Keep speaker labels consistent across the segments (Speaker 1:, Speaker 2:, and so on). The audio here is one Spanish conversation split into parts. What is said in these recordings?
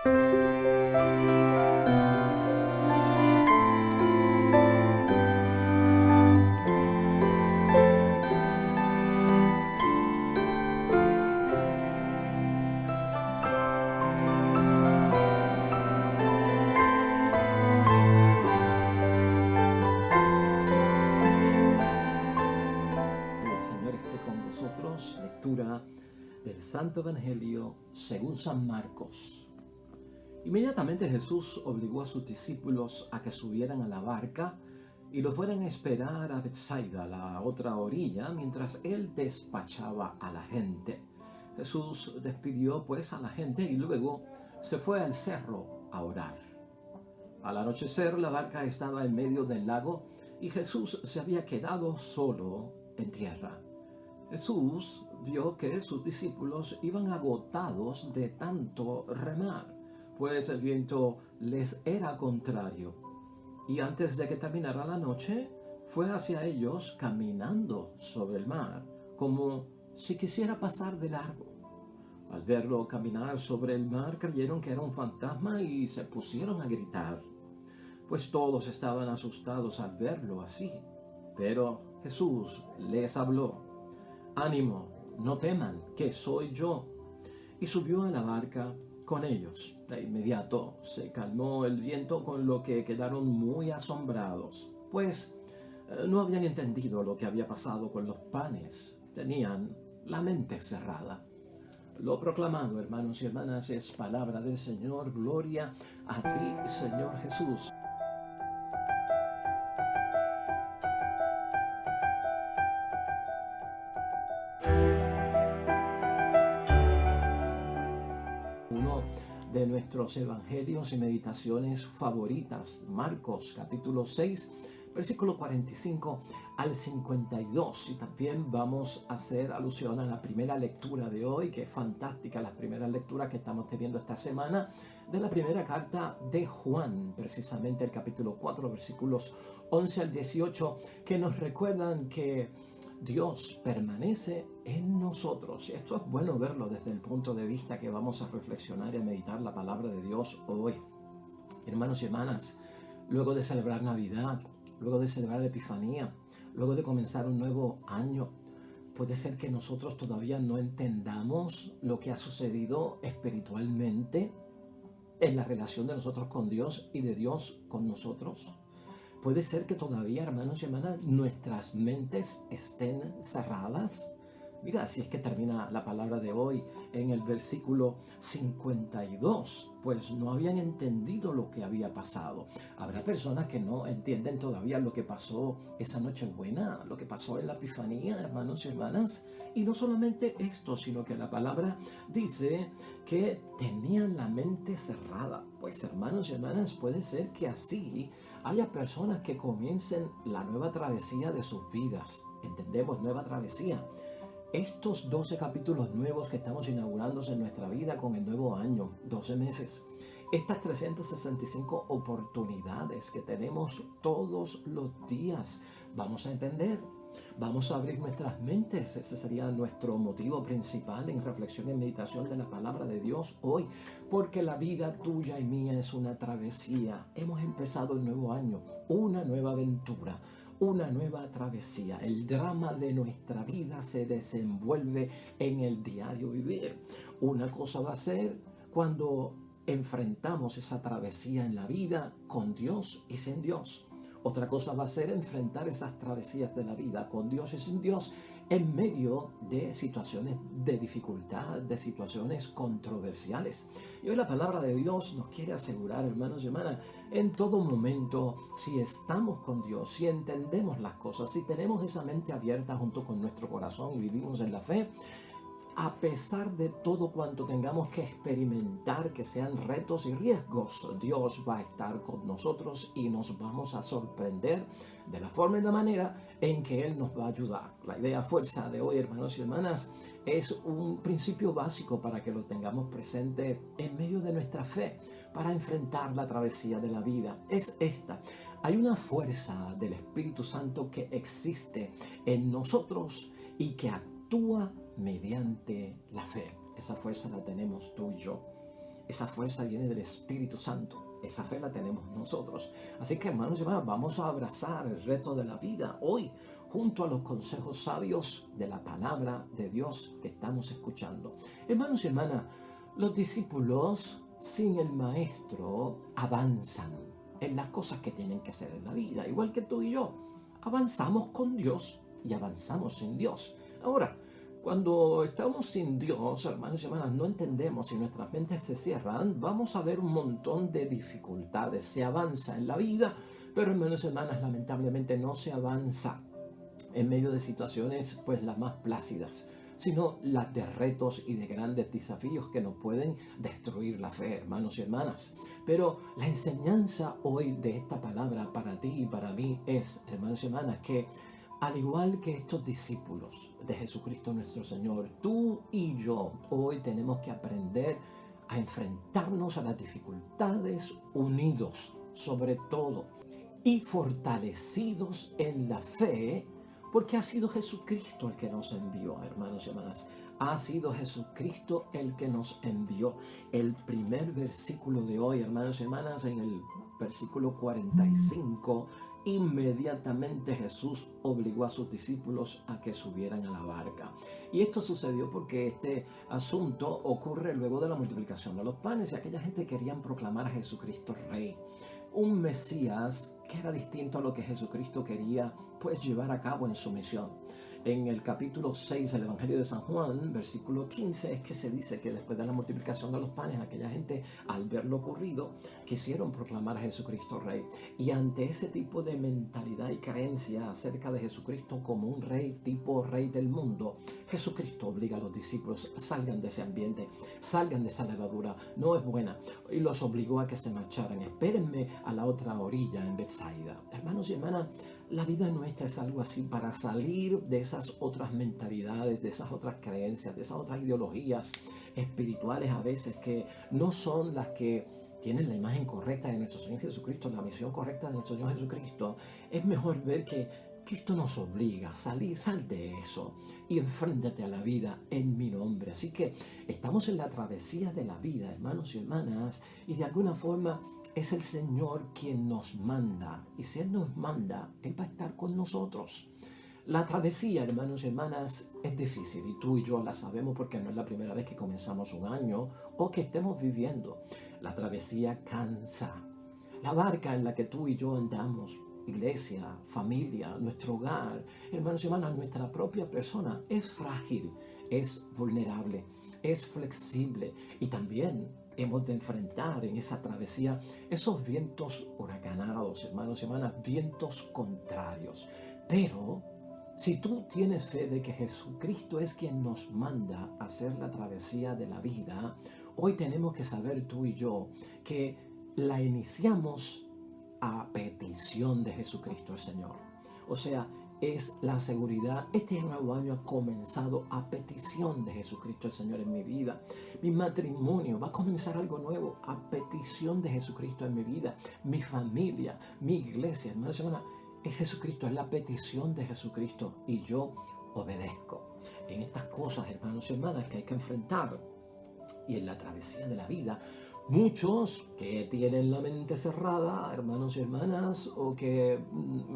Speaker 1: El Señor esté con vosotros. Lectura del Santo Evangelio según San Marcos. Inmediatamente Jesús obligó a sus discípulos a que subieran a la barca y lo fueran a esperar a Betsaida, la otra orilla, mientras él despachaba a la gente. Jesús despidió pues a la gente y luego se fue al cerro a orar. Al anochecer la barca estaba en medio del lago y Jesús se había quedado solo en tierra. Jesús vio que sus discípulos iban agotados de tanto remar, pues el viento les era contrario. Y antes de que terminara la noche, fue hacia ellos caminando sobre el mar, como si quisiera pasar de largo. Al verlo caminar sobre el mar, creyeron que era un fantasma y se pusieron a gritar, pues todos estaban asustados al verlo así. Pero Jesús les habló: «Ánimo, no teman, que soy yo». Y subió a la barca con ellos. De inmediato se calmó el viento, con lo que quedaron muy asombrados, pues no habían entendido lo que había pasado con los panes. Tenían la mente cerrada. Lo proclamado, hermanos y hermanas, es palabra del Señor. Gloria a ti, Señor Jesús. Uno de nuestros evangelios y meditaciones favoritas, Marcos capítulo 6, versículo 45 al 52. Y también vamos a hacer alusión a la primera lectura de hoy, que es fantástica, las primeras lecturas que estamos teniendo esta semana, de la primera carta de Juan, precisamente el capítulo 4, versículos 11 al 18, que nos recuerdan que Dios permanece en nosotros. Y esto es bueno verlo desde el punto de vista que vamos a reflexionar y a meditar la palabra de Dios hoy. Hermanos y hermanas, luego de celebrar Navidad, luego de celebrar Epifanía, luego de comenzar un nuevo año, puede ser que nosotros todavía no entendamos lo que ha sucedido espiritualmente en la relación de nosotros con Dios y de Dios con nosotros. Puede ser que todavía, hermanos y hermanas, nuestras mentes estén cerradas. Mira, si es que termina la palabra de hoy en el versículo 52, pues no habían entendido lo que había pasado. Habrá personas que no entienden todavía lo que pasó esa Nochebuena, lo que pasó en la Epifanía, hermanos y hermanas. Y no solamente esto, sino que la palabra dice que tenían la mente cerrada. Pues, hermanos y hermanas, puede ser que así haya personas que comiencen la nueva travesía de sus vidas. Entendemos, nueva travesía. Estos 12 capítulos nuevos que estamos inaugurando en nuestra vida con el nuevo año, 12 meses, estas 365 oportunidades que tenemos todos los días, vamos a entender, vamos a abrir nuestras mentes. Ese sería nuestro motivo principal en reflexión y meditación de la palabra de Dios hoy, porque la vida tuya y mía es una travesía. Hemos empezado el nuevo año, una nueva aventura, una nueva travesía. El drama de nuestra vida se desenvuelve en el diario vivir. Una cosa va a ser cuando enfrentamos esa travesía en la vida con Dios y sin Dios. Otra cosa va a ser enfrentar esas travesías de la vida con Dios y sin Dios en medio de situaciones de dificultad, de situaciones controversiales. Y hoy la palabra de Dios nos quiere asegurar, hermanos y hermanas, en todo momento, si estamos con Dios, si entendemos las cosas, si tenemos esa mente abierta junto con nuestro corazón y vivimos en la fe, a pesar de todo cuanto tengamos que experimentar, que sean retos y riesgos, Dios va a estar con nosotros y nos vamos a sorprender de la forma y la manera en que Él nos va a ayudar. La idea fuerza de hoy, hermanos y hermanas, es un principio básico para que lo tengamos presente en medio de nuestra fe, para enfrentar la travesía de la vida. Es esta: hay una fuerza del Espíritu Santo que existe en nosotros y que actúa mediante la fe. Esa fuerza la tenemos tú y yo. esa fuerza viene del Espíritu Santo. Esa fe la tenemos nosotros. Así que, hermanos y hermanas, vamos a abrazar el reto de la vida hoy, junto a los consejos sabios de la palabra de Dios que estamos escuchando. Hermanos y hermanas, los discípulos sin el maestro avanzan en las cosas que tienen que hacer en la vida, igual que tú y yo. Avanzamos con Dios y avanzamos sin Dios. Ahora, cuando estamos sin Dios, hermanos y hermanas, no entendemos y nuestras mentes se cierran, vamos a ver un montón de dificultades. Se avanza en la vida, pero hermanos y hermanas, lamentablemente no se avanza en medio de situaciones pues las más plácidas, sino las de retos y de grandes desafíos que nos pueden destruir la fe, hermanos y hermanas. Pero la enseñanza hoy de esta palabra para ti y para mí es, hermanos y hermanas, que al igual que estos discípulos de Jesucristo nuestro Señor, tú y yo hoy tenemos que aprender a enfrentarnos a las dificultades unidos, sobre todo, y fortalecidos en la fe, porque ha sido Jesucristo el que nos envió, hermanos y hermanas. Ha sido Jesucristo el que nos envió. El primer versículo de hoy, hermanos y hermanas, en el versículo 45, inmediatamente Jesús obligó a sus discípulos a que subieran a la barca. Y esto sucedió porque este asunto ocurre luego de la multiplicación de los panes y aquella gente querían proclamar a Jesucristo Rey. Un Mesías que era distinto a lo que Jesucristo quería pues llevar a cabo en su misión. En el capítulo 6 del Evangelio de San Juan, versículo 15, es que se dice que después de la multiplicación de los panes, aquella gente, al ver lo ocurrido, quisieron proclamar a Jesucristo Rey. Y ante ese tipo de mentalidad y creencia acerca de Jesucristo como un rey, tipo rey del mundo, Jesucristo obliga a los discípulos, salgan de ese ambiente, salgan de esa levadura, no es buena. Y los obligó a que se marcharan. Espérenme a la otra orilla en Betsaida. Hermanos y hermanas, la vida nuestra es algo así, para salir de esas otras mentalidades, de esas otras creencias, de esas otras ideologías espirituales a veces que no son las que tienen la imagen correcta de nuestro Señor Jesucristo, la misión correcta de nuestro Señor Jesucristo. Es mejor ver que Cristo nos obliga a salir, sal de eso y enfréntate a la vida en mi nombre. Así que estamos en la travesía de la vida, hermanos y hermanas, y de alguna forma es el Señor quien nos manda. Y si Él nos manda, Él va a estar con nosotros. La travesía, hermanos y hermanas, es difícil y tú y yo la sabemos porque no es la primera vez que comenzamos un año o que estemos viviendo. La travesía cansa. La barca en la que tú y yo andamos, iglesia, familia, nuestro hogar, hermanos y hermanas, nuestra propia persona es frágil, es vulnerable, es flexible y también hemos de enfrentar en esa travesía esos vientos huracanados, hermanos y hermanas, vientos contrarios. Pero si tú tienes fe de que Jesucristo es quien nos manda a hacer la travesía de la vida, hoy tenemos que saber tú y yo que la iniciamos a petición de Jesucristo el Señor. O sea, es la seguridad. Este nuevo año ha comenzado a petición de Jesucristo el Señor en mi vida. Mi matrimonio va a comenzar algo nuevo a petición de Jesucristo en mi vida. Mi familia, mi iglesia, hermanos y hermanas, es Jesucristo, es la petición de Jesucristo y yo obedezco. En estas cosas, hermanos y hermanas, que hay que enfrentar y en la travesía de la vida, muchos que tienen la mente cerrada, hermanos y hermanas, o que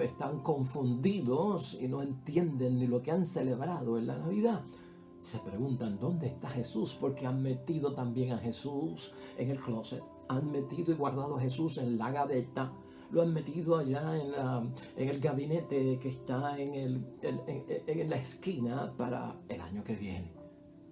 Speaker 1: están confundidos y no entienden ni lo que han celebrado en la Navidad, se preguntan ¿dónde está Jesús? Porque han metido también a Jesús en el closet, han metido y guardado a Jesús en la gaveta, lo han metido allá en el gabinete que está en la esquina para el año que viene.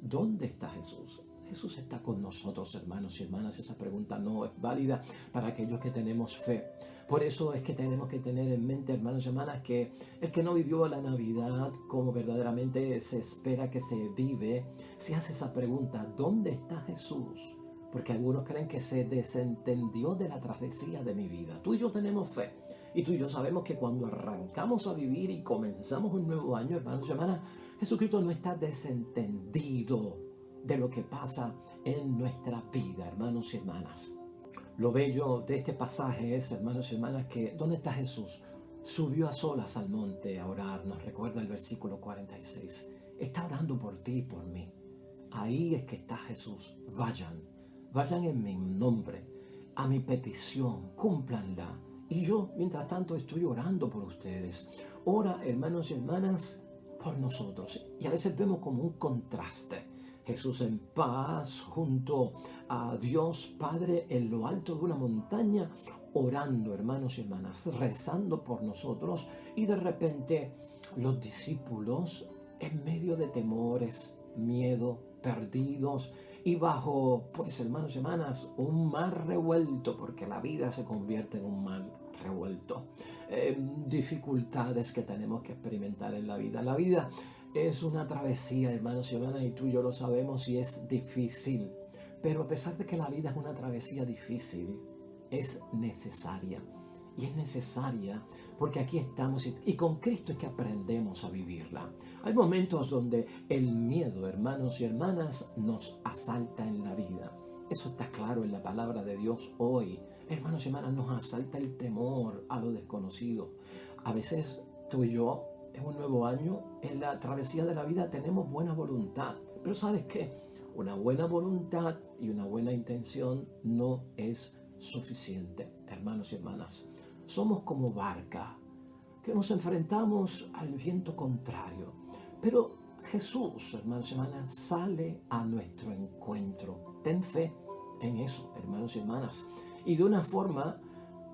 Speaker 1: ¿Dónde está Jesús? Jesús está con nosotros, hermanos y hermanas. Esa pregunta no es válida para aquellos que tenemos fe. Por eso es que tenemos que tener en mente, hermanos y hermanas, que el que no vivió la Navidad como verdaderamente se espera que se vive, se hace esa pregunta, ¿dónde está Jesús? Porque algunos creen que se desentendió de la travesía de mi vida. Tú y yo tenemos fe. Y tú y yo sabemos que cuando arrancamos a vivir y comenzamos un nuevo año, hermanos y hermanas, Jesucristo no está desentendido de lo que pasa en nuestra vida, hermanos y hermanas. Lo bello de este pasaje es, hermanos y hermanas, que ¿dónde está Jesús? Subió a solas al monte a orar, nos recuerda el versículo 46. Está orando por ti y por mí. Ahí es que está Jesús. Vayan, vayan en mi nombre, a mi petición, cúmplanla. Y yo, mientras tanto, estoy orando por ustedes. Ora, hermanos y hermanas, por nosotros. Y a veces vemos como un contraste. Jesús en paz junto a Dios Padre en lo alto de una montaña, orando, hermanos y hermanas, rezando por nosotros. Y de repente los discípulos, en medio de temores, miedo, perdidos y bajo, pues hermanos y hermanas, un mar revuelto, porque la vida se convierte en un mar revuelto. Dificultades que tenemos que experimentar en la vida. La vida es una travesía, hermanos y hermanas, y tú y yo lo sabemos y es difícil. Pero a pesar de que la vida es una travesía difícil, es necesaria. Y es necesaria porque aquí estamos y con Cristo es que aprendemos a vivirla. Hay momentos donde el miedo, hermanos y hermanas, nos asalta en la vida. Eso está claro en la palabra de Dios hoy. Hermanos y hermanas, nos asalta el temor a lo desconocido. A veces tú y yo, en un nuevo año, en la travesía de la vida tenemos buena voluntad. Pero ¿sabes qué? Una buena voluntad y una buena intención no es suficiente, hermanos y hermanas. Somos como barca que nos enfrentamos al viento contrario. Pero Jesús, hermanos y hermanas, sale a nuestro encuentro. Ten fe en eso, hermanos y hermanas. Y de una forma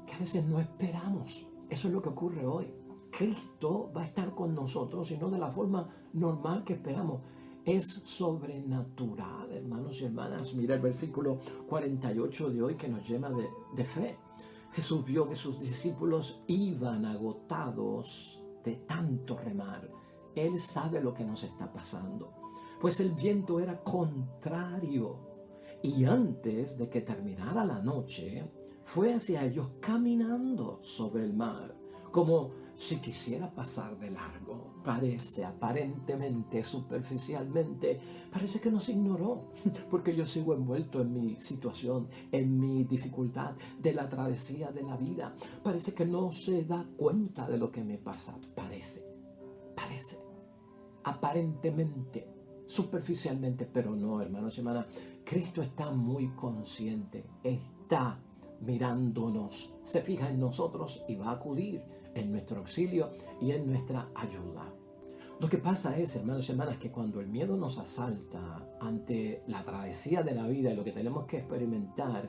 Speaker 1: que a veces no esperamos. Eso es lo que ocurre hoy. Cristo va a estar con nosotros y no de la forma normal que esperamos. Es sobrenatural, hermanos y hermanas. Mira el versículo 48 de hoy que nos llena de fe. Jesús vio que sus discípulos iban agotados de tanto remar. Él sabe lo que nos está pasando, pues el viento era contrario. Y antes de que terminara la noche, fue hacia ellos caminando sobre el mar, como si quisiera pasar de largo. Parece, aparentemente, superficialmente, parece que nos ignoró, porque yo sigo envuelto en mi situación, en mi dificultad de la travesía de la vida. Parece que no se da cuenta de lo que me pasa. Parece, aparentemente, superficialmente, pero no, hermanos y hermanas. Cristo está muy consciente, está mirándonos, se fija en nosotros y va a acudir en nuestro auxilio y en nuestra ayuda. Lo que pasa es, hermanos y hermanas, que cuando el miedo nos asalta ante la travesía de la vida y lo que tenemos que experimentar,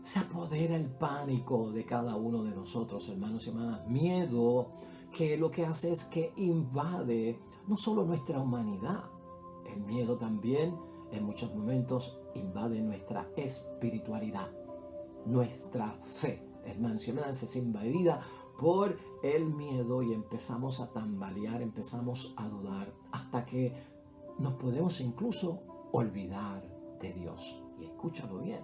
Speaker 1: se apodera el pánico de cada uno de nosotros, hermanos y hermanas. Miedo que lo que hace es que invade no solo nuestra humanidad, el miedo también en muchos momentos invade nuestra espiritualidad, nuestra fe, hermanos y hermanas, es invadida por el miedo y empezamos a tambalear, empezamos a dudar, hasta que nos podemos incluso olvidar de Dios. Y escúchalo bien,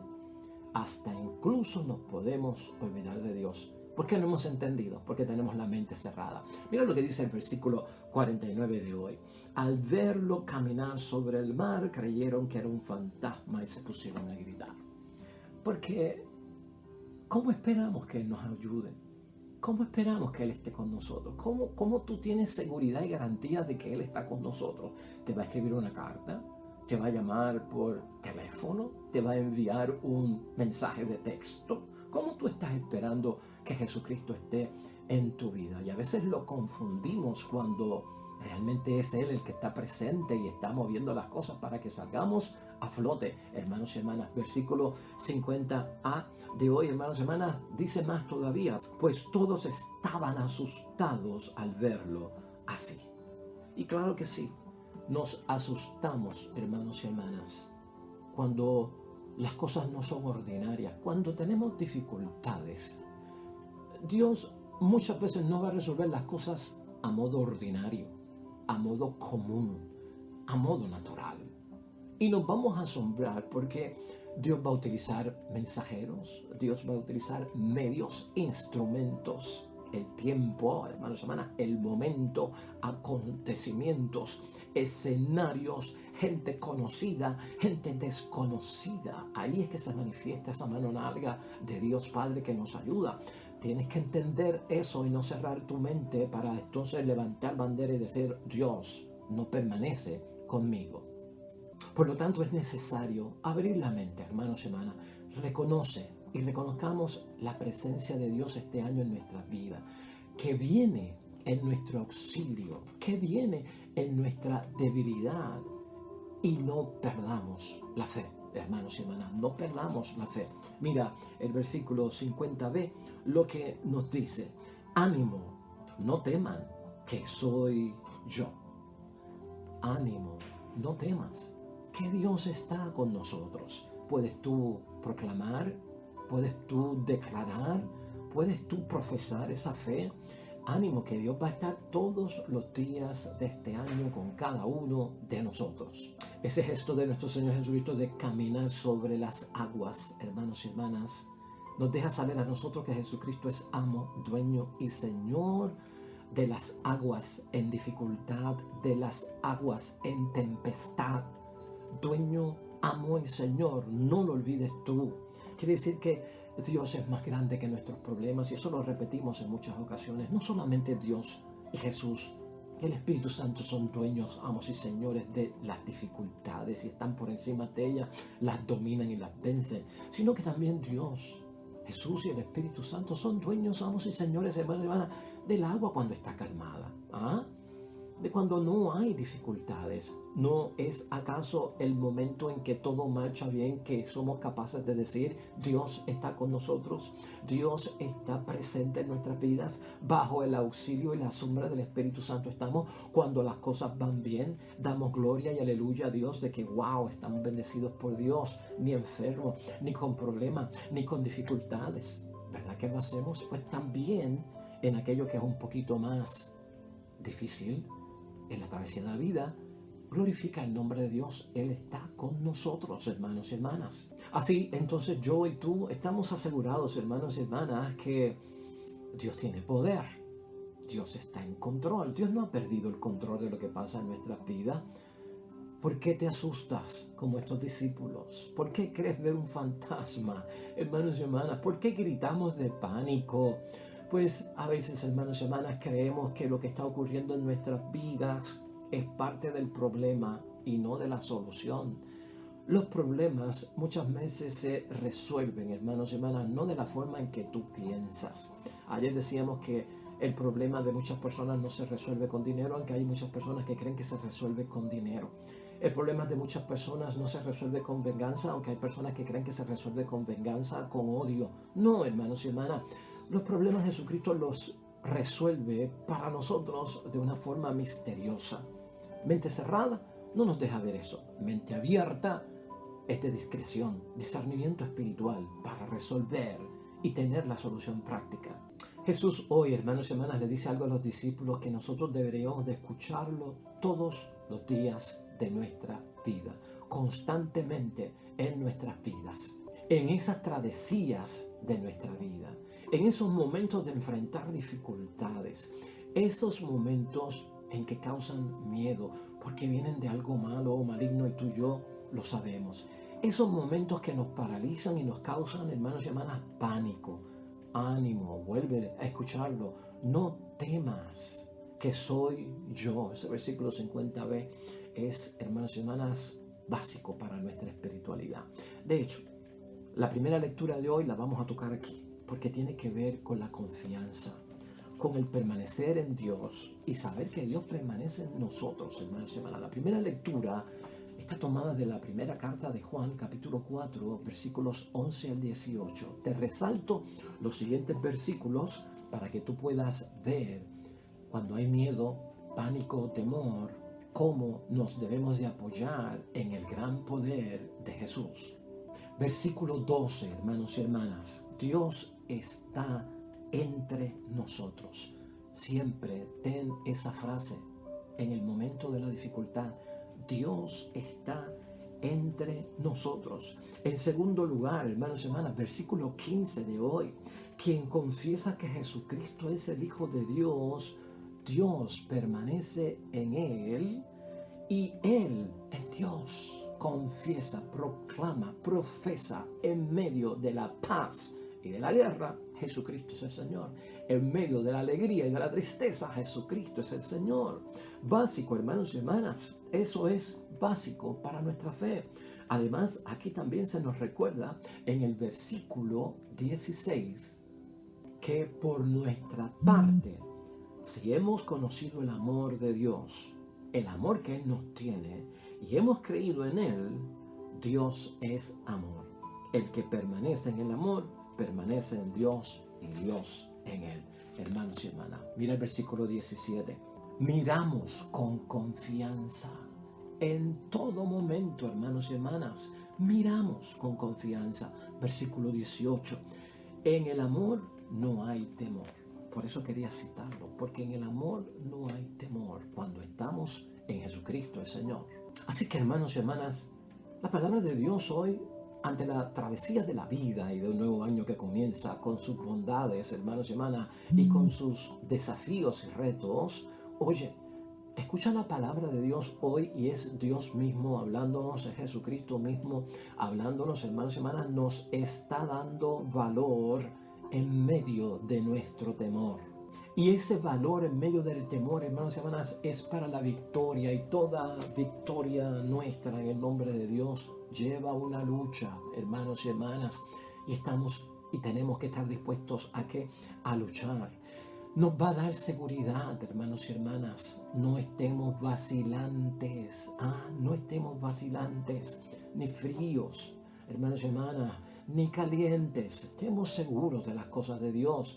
Speaker 1: hasta incluso nos podemos olvidar de Dios. ¿Por qué no hemos entendido? Porque tenemos la mente cerrada. Mira lo que dice el versículo 49 de hoy. Al verlo caminar sobre el mar, creyeron que era un fantasma y se pusieron a gritar. Porque, ¿cómo esperamos que Él nos ayude? ¿Cómo esperamos que Él esté con nosotros? ¿Cómo tú tienes seguridad y garantía de que Él está con nosotros? ¿Te va a escribir una carta? ¿Te va a llamar por teléfono? ¿Te va a enviar un mensaje de texto? ¿Cómo tú estás esperando que Jesucristo esté en tu vida? Y a veces lo confundimos cuando realmente es Él el que está presente y está moviendo las cosas para que salgamos a flote. Hermanos y hermanas, versículo 50a de hoy, hermanos y hermanas, dice más todavía, pues todos estaban asustados al verlo así. Y claro que sí, nos asustamos, hermanos y hermanas, cuando las cosas no son ordinarias, cuando tenemos dificultades. Dios muchas veces no va a resolver las cosas a modo ordinario, a modo común, a modo natural. Y nos vamos a asombrar porque Dios va a utilizar mensajeros, Dios va a utilizar medios, instrumentos, el tiempo, hermanos y hermanas, el momento, acontecimientos, escenarios, gente conocida, gente desconocida. Ahí es que se manifiesta esa mano larga de Dios Padre que nos ayuda. Tienes que entender eso y no cerrar tu mente para entonces levantar bandera y decir, Dios no permanece conmigo. Por lo tanto, es necesario abrir la mente, hermanos y hermanas. Reconoce y reconozcamos la presencia de Dios este año en nuestras vidas, que viene en nuestro auxilio, que viene en nuestra debilidad, y no perdamos la fe, hermanos y hermanas, no perdamos la fe. Mira el versículo 50b, lo que nos dice: ánimo, no teman, que soy yo. Ánimo, no temas, que Dios está con nosotros. Puedes tú proclamar, puedes tú declarar, puedes tú profesar esa fe. Ánimo, que Dios va a estar todos los días de este año con cada uno de nosotros. Ese gesto de nuestro Señor Jesucristo de caminar sobre las aguas, hermanos y hermanas, nos deja saber a nosotros que Jesucristo es amo, dueño y Señor de las aguas en dificultad, de las aguas en tempestad. Dueño, amo y Señor, no lo olvides tú. Quiere decir que Dios es más grande que nuestros problemas, y eso lo repetimos en muchas ocasiones. No solamente Dios y Jesús, el Espíritu Santo son dueños, amos y señores de las dificultades y están por encima de ellas, las dominan y las vencen, sino que también Dios, Jesús y el Espíritu Santo son dueños, amos y señores, hermanos y hermanas, del agua cuando está calmada, de cuando no hay dificultades. ¿No es acaso el momento en que todo marcha bien que somos capaces de decir: Dios está con nosotros, Dios está presente en nuestras vidas, bajo el auxilio y la sombra del Espíritu Santo estamos? Cuando las cosas van bien, damos gloria y aleluya a Dios de que wow, estamos bendecidos por Dios, ni enfermos, ni con problemas, ni con dificultades. ¿Verdad que lo hacemos? Pues también en aquello que es un poquito más difícil, en la travesía de la vida, glorifica el nombre de Dios. Él está con nosotros, hermanos y hermanas. Así, entonces yo y tú estamos asegurados, hermanos y hermanas, que Dios tiene poder. Dios está en control. Dios no ha perdido el control de lo que pasa en nuestras vidas. ¿Por qué te asustas como estos discípulos? ¿Por qué crees ver un fantasma, hermanos y hermanas? ¿Por qué gritamos de pánico? Pues a veces, hermanos y hermanas, creemos que lo que está ocurriendo en nuestras vidas es parte del problema y no de la solución. Los problemas muchas veces se resuelven, hermanos y hermanas, no de la forma en que tú piensas. Ayer decíamos que el problema de muchas personas no se resuelve con dinero, aunque hay muchas personas que creen que se resuelve con dinero. El problema de muchas personas no se resuelve con venganza, aunque hay personas que creen que se resuelve con venganza, con odio. No, hermanos y hermanas. Los problemas Jesucristo los resuelve para nosotros de una forma misteriosa. Mente cerrada no nos deja ver eso. Mente abierta es de discreción, discernimiento espiritual para resolver y tener la solución práctica. Jesús hoy, hermanos y hermanas, le dice algo a los discípulos que nosotros deberíamos de escucharlo todos los días de nuestra vida, constantemente en nuestras vidas, en esas travesías de nuestra vida, en esos momentos de enfrentar dificultades, esos momentos en que causan miedo porque vienen de algo malo o maligno y tú y yo lo sabemos. Esos momentos que nos paralizan y nos causan, hermanos y hermanas, pánico. Ánimo, vuelve a escucharlo. No temas, que soy yo. Ese versículo 50b es, hermanos y hermanas, básico para nuestra espiritualidad. De hecho, la primera lectura de hoy la vamos a tocar aquí, porque tiene que ver con la confianza, con el permanecer en Dios y saber que Dios permanece en nosotros, hermanos y hermanas. La primera lectura está tomada de la primera carta de Juan, capítulo 4, versículos 11 al 18. Te resalto los siguientes versículos para que tú puedas ver cuando hay miedo, pánico o temor, cómo nos debemos de apoyar en el gran poder de Jesús. Versículo 12, hermanos y hermanas. Dios está entre nosotros. Siempre ten esa frase en el momento de la dificultad. Dios está entre nosotros. En segundo lugar, hermanos y hermanas, versículo 15 de hoy. Quien confiesa que Jesucristo es el Hijo de Dios, Dios permanece en él y él en Dios. Confiesa, proclama, profesa en medio de la paz y de la guerra, Jesucristo es el Señor. En medio de la alegría y de la tristeza, Jesucristo es el Señor. Básico, hermanos y hermanas, eso es básico para nuestra fe. Además, aquí también se nos recuerda en el versículo 16 que por nuestra parte, si hemos conocido el amor de Dios, el amor que Él nos tiene, y hemos creído en Él, Dios es amor. El que permanece en el amor, permanece en Dios y Dios en Él. Hermanos y hermanas, mira el versículo 17. Miramos con confianza en todo momento, hermanos y hermanas. Miramos con confianza. Versículo 18. En el amor no hay temor. Por eso quería citarlo, porque en el amor no hay temor cuando estamos en Jesucristo el Señor. Así que, hermanos y hermanas, la palabra de Dios hoy, ante la travesía de la vida y de un nuevo año que comienza con sus bondades, hermanos y hermanas, y con sus desafíos y retos, oye, escucha la palabra de Dios hoy y es Dios mismo hablándonos, es Jesucristo mismo hablándonos, hermanos y hermanas, nos está dando valor en medio de nuestro temor. Y ese valor en medio del temor, hermanos y hermanas, es para la victoria, y toda victoria nuestra en el nombre de Dios lleva una lucha, hermanos y hermanas, y tenemos que estar dispuestos a luchar. Nos va a dar seguridad, hermanos y hermanas. No estemos vacilantes, no estemos vacilantes, ni fríos, hermanos y hermanas, ni calientes. Estemos seguros de las cosas de Dios.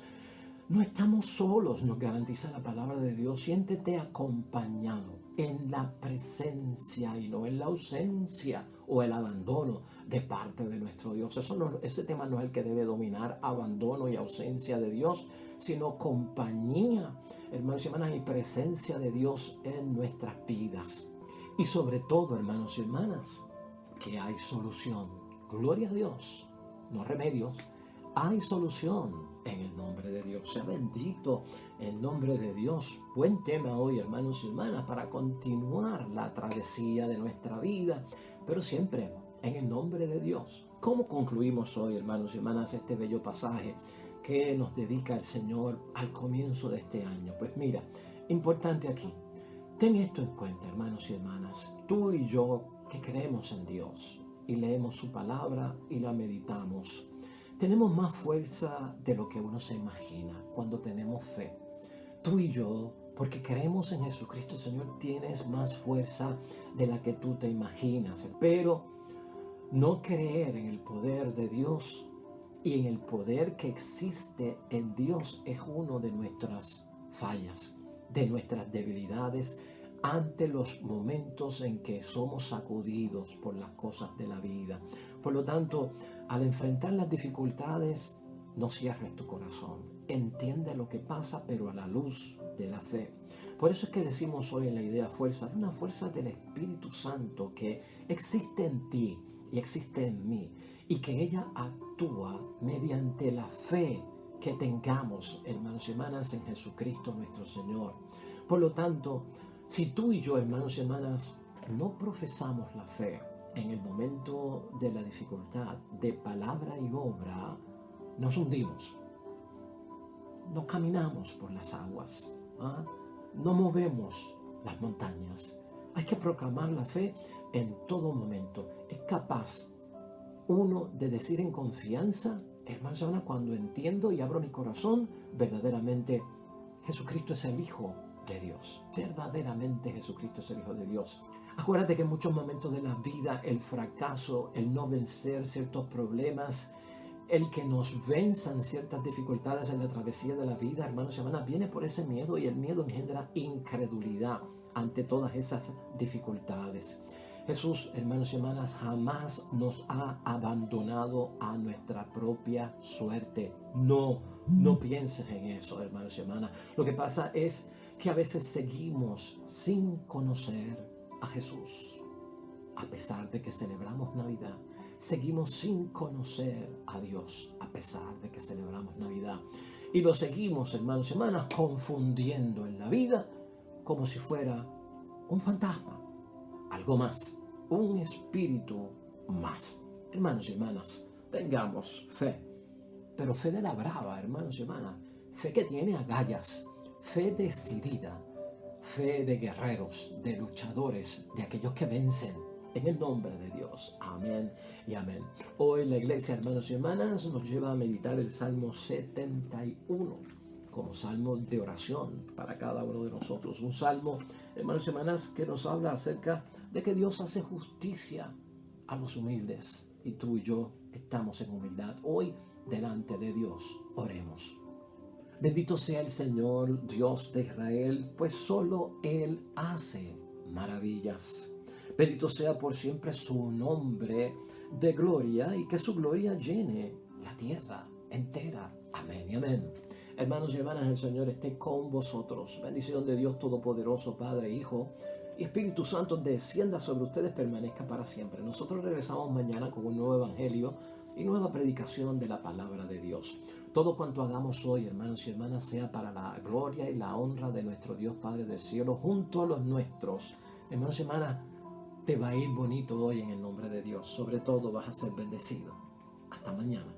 Speaker 1: No estamos solos, nos garantiza la palabra de Dios. Siéntete acompañado en la presencia y no en la ausencia o el abandono de parte de nuestro Dios. Ese tema no es el que debe dominar, abandono y ausencia de Dios, sino compañía, hermanos y hermanas, y presencia de Dios en nuestras vidas. Y sobre todo, hermanos y hermanas, que hay solución. Gloria a Dios, no remedios. Hay solución en el nombre de Dios. Sea bendito el nombre de Dios. Buen tema hoy, hermanos y hermanas, para continuar la travesía de nuestra vida, pero siempre en el nombre de Dios. ¿Cómo concluimos hoy, hermanos y hermanas, este bello pasaje que nos dedica el Señor al comienzo de este año? Pues mira, importante aquí. Ten esto en cuenta, hermanos y hermanas. Tú y yo que creemos en Dios y leemos su palabra y la meditamos, tenemos más fuerza de lo que uno se imagina cuando tenemos fe. Tú y yo, porque creemos en Jesucristo, Señor, tienes más fuerza de la que tú te imaginas. Pero no creer en el poder de Dios y en el poder que existe en Dios es uno de nuestras fallas, de nuestras debilidades ante los momentos en que somos sacudidos por las cosas de la vida. Por lo tanto, al enfrentar las dificultades, no cierres tu corazón. Entiende lo que pasa, pero a la luz de la fe. Por eso es que decimos hoy en la idea fuerza, una fuerza del Espíritu Santo que existe en ti y existe en mí, y que ella actúa mediante la fe que tengamos, hermanos y hermanas, en Jesucristo nuestro Señor. Por lo tanto, si tú y yo, hermanos y hermanas, no profesamos la fe en el momento de la dificultad, de palabra y obra, nos hundimos. No caminamos por las aguas, no movemos las montañas. Hay que proclamar la fe en todo momento. Es capaz uno de decir en confianza, hermanos y hermanas, cuando entiendo y abro mi corazón, verdaderamente Jesucristo es el Hijo de Dios. Verdaderamente Jesucristo es el Hijo de Dios. Acuérdate que en muchos momentos de la vida el fracaso, el no vencer ciertos problemas, el que nos venzan ciertas dificultades en la travesía de la vida, hermanos y hermanas, viene por ese miedo, y el miedo engendra incredulidad ante todas esas dificultades. Jesús, hermanos y hermanas, jamás nos ha abandonado a nuestra propia suerte. No pienses en eso, hermanos y hermanas. Lo que pasa es que a veces seguimos sin conocer a Jesús. A pesar de que celebramos Navidad, seguimos sin conocer a Dios, a pesar de que celebramos Navidad. Y lo seguimos, hermanos y hermanas, confundiendo en la vida como si fuera un fantasma, algo más, un espíritu más. Hermanos y hermanas, tengamos fe pero fe de la brava, hermanos y hermanas. Fe que tiene agallas, fe decidida, fe de guerreros, de luchadores, de aquellos que vencen. En el nombre de Dios. Amén y amén. Hoy la iglesia, hermanos y hermanas, nos lleva a meditar el Salmo 71 como salmo de oración para cada uno de nosotros. Un salmo, hermanos y hermanas, que nos habla acerca de que Dios hace justicia a los humildes. Y tú y yo estamos en humildad hoy delante de Dios. Oremos. Bendito sea el Señor, Dios de Israel, pues solo Él hace maravillas. Bendito sea por siempre su nombre de gloria y que su gloria llene la tierra entera. Amén y amén. Hermanos y hermanas, el Señor esté con vosotros. Bendición de Dios Todopoderoso, Padre, Hijo y Espíritu Santo descienda sobre ustedes, permanezca para siempre. Nosotros regresamos mañana con un nuevo evangelio y nueva predicación de la palabra de Dios. Todo cuanto hagamos hoy, hermanos y hermanas, sea para la gloria y la honra de nuestro Dios Padre del cielo, junto a los nuestros. Hermanos y hermanas, te va a ir bonito hoy en el nombre de Dios. Sobre todo vas a ser bendecido. Hasta mañana.